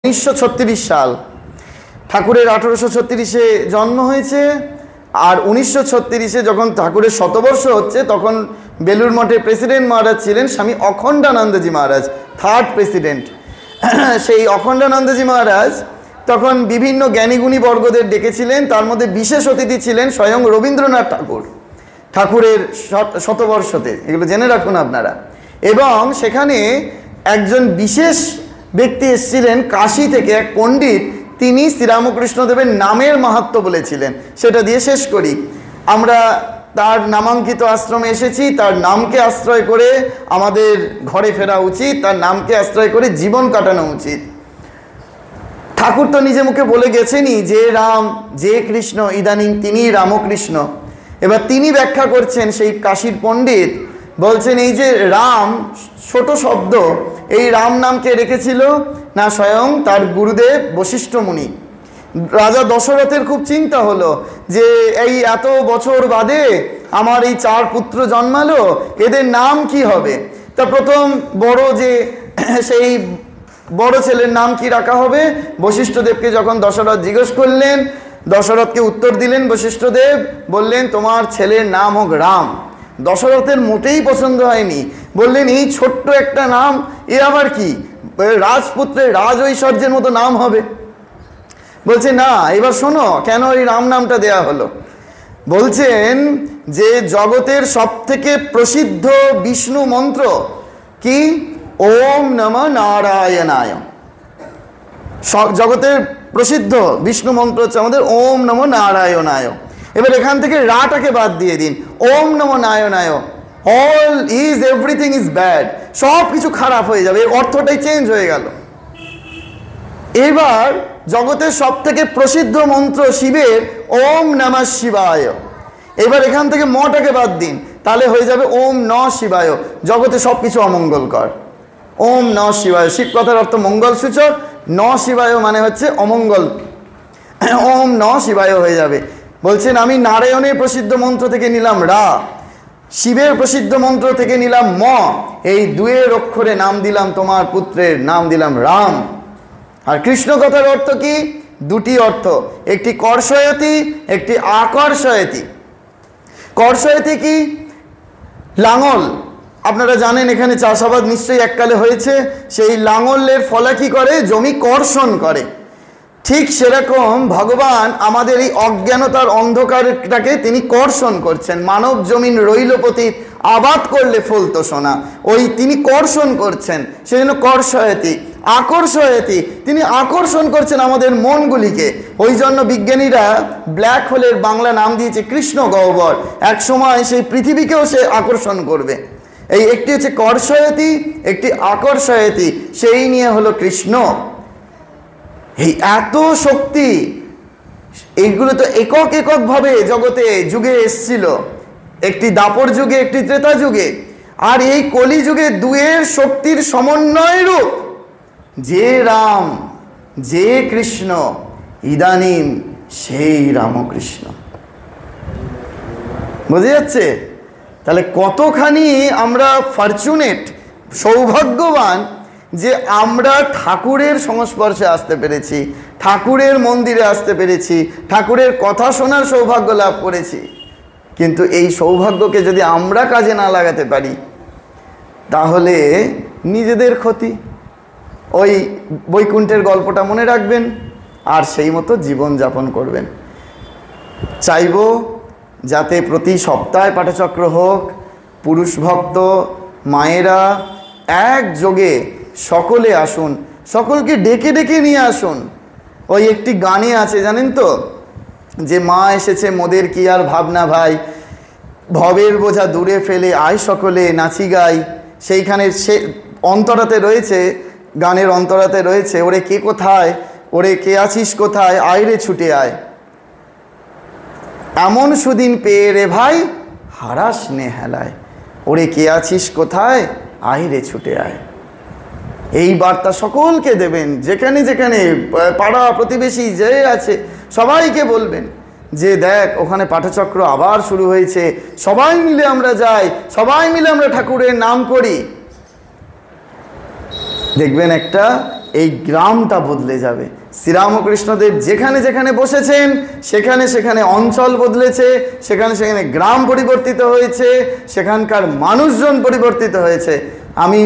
1936 সাল। ঠাকুরের 1836-এ জন্ম হয়েছে, আর 1936-এ যখন ঠাকুরের শতবর্ষ হচ্ছে তখন বেলুর মঠের প্রেসিডেন্ট মহারাজ ছিলেন স্বামী অখণ্ডানন্দজি মহারাজ, থার্ড প্রেসিডেন্ট। সেই অখণ্ডানন্দজি মহারাজ তখন বিভিন্ন জ্ঞানীগুণী বর্গদের ডেকেছিলেন, তার মধ্যে বিশেষ অতিথি ছিলেন স্বয়ং রবীন্দ্রনাথ ঠাকুর, ঠাকুরের শতবর্ষতে, এগুলো জেনে রাখুন আপনারা। এবং সেখানে একজন বিশেষ ব্যক্তি এসেছিলেন কাশী থেকে, এক পণ্ডিত, তিনি শ্রীরামকৃষ্ণদেবের নামের মাহাত্ম্য বলেছিলেন। সেটা দিয়ে শেষ করি। আমরা তার নামাঙ্কিত আশ্রমে এসেছি, তার নামকে আশ্রয় করে আমাদের ঘরে ফেরা উচিত, তার নামকে আশ্রয় করে জীবন কাটানো উচিত। ঠাকুর তো নিজে মুখে বলে গেছেনই যে রাম, যে কৃষ্ণ, ইদানিং তিনি রামকৃষ্ণ। এবার তিনি ব্যাখ্যা করছেন, সেই কাশীর পণ্ডিত বলছেন, এই যে রাম ছোট শব্দ, এই রাম নামকে রেখেছিল না স্বয়ং তার গুরুদেব বশিষ্ঠ মুনি। রাজা দশরথের খুব চিন্তা হলো যে এই এত বছর বাদে আমার এই 4 পুত্র জন্মালো, এদের নাম কি হবে। তা প্রথম বড় যে সেই বড় ছেলের নাম কি রাখা হবে, বশিষ্ঠদেবকে যখন দশরথ জিজ্ঞেস করলেন, দশরথকে উত্তর দিলেন বশিষ্ঠদেব, বললেন তোমার ছেলের নাম হোক রাম। দশরথের মোটেই পছন্দ হয়নি, বললেন এই ছোট্ট একটা নাম, এ আবার কি, রাজপুত্রের রাজ ঐশ্বর্যের মতো নাম হবে। বলছে না, এবার শোনো কেন এই রাম নামটা দেয়া হলো। বলছেন যে জগতের সব থেকে প্রসিদ্ধ বিষ্ণু মন্ত্র কি, ওম নমঃ নারায়ণায়। জগতের প্রসিদ্ধ বিষ্ণু মন্ত্র হচ্ছে আমাদের ওম নমঃ নারায়ণায়। এবার এখান থেকে রাটাকে বাদ দিয়ে দিন, ওম নমঃ নারায়ণায়, all is everything is bad, সব কিছু খারাপ হয়ে যাবে, এর অর্থটাই চেঞ্জ হয়ে গেল। এবার জগতের সব থেকে প্রসিদ্ধ মন্ত্র শিবের ওম নমঃ শিবায়, এবার এখান থেকে মটাকে বাদ দিন, তাহলে হয়ে যাবে ওম ন শিবায়, জগতে সব কিছু অমঙ্গলকর। ওম ন শিবায়, শিব কথার অর্থ মঙ্গল সূচক, ন শিবায় মানে হচ্ছে অমঙ্গল, ওম ন শিবায় হয়ে যাবে। বলছেন আমি নারায়ণের প্রসিদ্ধ মন্ত্র থেকে নিলাম রা, শিবের প্রসিদ্ধ মন্ত্র থেকে নিলাম ম, এই 2 অক্ষরে নাম দিলাম তোমার পুত্রের, নাম দিলাম রাম। আর কৃষ্ণ কথার অর্থ কি, 2টি অর্থ, একটি কর্ষয়তি, একটি আকর্ষয়তি। কর্ষয়তি কি, লাঙল, আপনারা জানেন এখানে চাষাবাদ নিশ্চয়ই এককালে হয়েছে, সেই লাঙলের ফলা কি করে, জমি কর্ষণ করে। ঠিক সেরকম ভগবান আমাদের এই অজ্ঞানতার অন্ধকারটাকে তিনি কর্ষণ করছেন। মানব জমিন রইল পতিত, আবাদ করলে ফলতো সোনা, ওই তিনি কর্ষণ করছেন, সেজন্য কর্ষয়তি। আকর্ষয়তি, তিনি আকর্ষণ করছেন আমাদের মনগুলিকে। ওই জন্য বিজ্ঞানীরা ব্ল্যাক হোলের বাংলা নাম দিয়েছে কৃষ্ণ গহ্বর, এক সময় সেই পৃথিবীকেও সে আকর্ষণ করবে। এই একটি হচ্ছে কর্ষয়তি, একটি আকর্ষয়তি, সেই নিয়ে হলো কৃষ্ণ। এই এত শক্তি, এইগুলো তো একক এককভাবে জগতে যুগে এসছিল, একটি দাপর যুগে, একটি ত্রেতা যুগে, আর এই কলি যুগে 2 শক্তির সমন্বয় রূপ যে রাম, যে কৃষ্ণ, ইদানিং সেই রামকৃষ্ণ। বুঝে যাচ্ছে? তাহলে কতখানি আমরা ফরচুনেট, সৌভাগ্যবান যে আমরা ঠাকুরের সংস্পর্শে আসতে পেরেছি, ঠাকুরের মন্দিরে আসতে পেরেছি, ঠাকুরের কথা শোনার সৌভাগ্য লাভ করেছি। কিন্তু এই সৌভাগ্যকে যদি আমরা কাজে না লাগাতে পারি তাহলে নিজেদের ক্ষতি। ওই বৈকুণ্ঠের গল্পটা মনে রাখবেন আর সেই মতো জীবন যাপন করবেন। চাইব যাতে প্রতি সপ্তাহে পাঠচক্র হোক, পুরুষ ভক্ত মায়েরা একযোগে সকলে আসুন, সকলকে ডেকে ডেকে নিয়ে আসুন। ওই একটি গানে আছে জানেন তো, যে মা এসেছে মোদের কি আর ভাবনা ভাই, ভবের বোঝা দূরে ফেলে আয় সকলে নাচি গাই। সেইখানে সে অন্তরাতে রয়েছে, গানের অন্তরাতে রয়েছে, ওরে কে কোথায়, ওরে কে আছিস কোথায়, আয় রে ছুটে আয়, এমন সুদিন পেয়ে রে ভাই হারাস নে হেলায়, ওরে কে আছিস কোথায়, আয় রে ছুটে আয়। এই বার্তা সকলকে দেবেন, যেখানে যেখানে পাড়া প্রতিবেশী যে আছে সবাইকে বলবেন যে দেখ ওখানে পাঠচক্র আবার শুরু হয়েছে, সবাই মিলে আমরা যাই, সবাই মিলে আমরা ঠাকুরের নাম করি। দেখবেন একটা এই গ্রামটা বদলে যাবে। শ্রীরামকৃষ্ণদেব যেখানে যেখানে বসেছেন সেখানে সেখানে অঞ্চল বদলেছে, সেখানে সেখানে গ্রাম পরিবর্তিত হয়েছে, সেখানকার মানুষজন পরিবর্তিত হয়েছে। আমি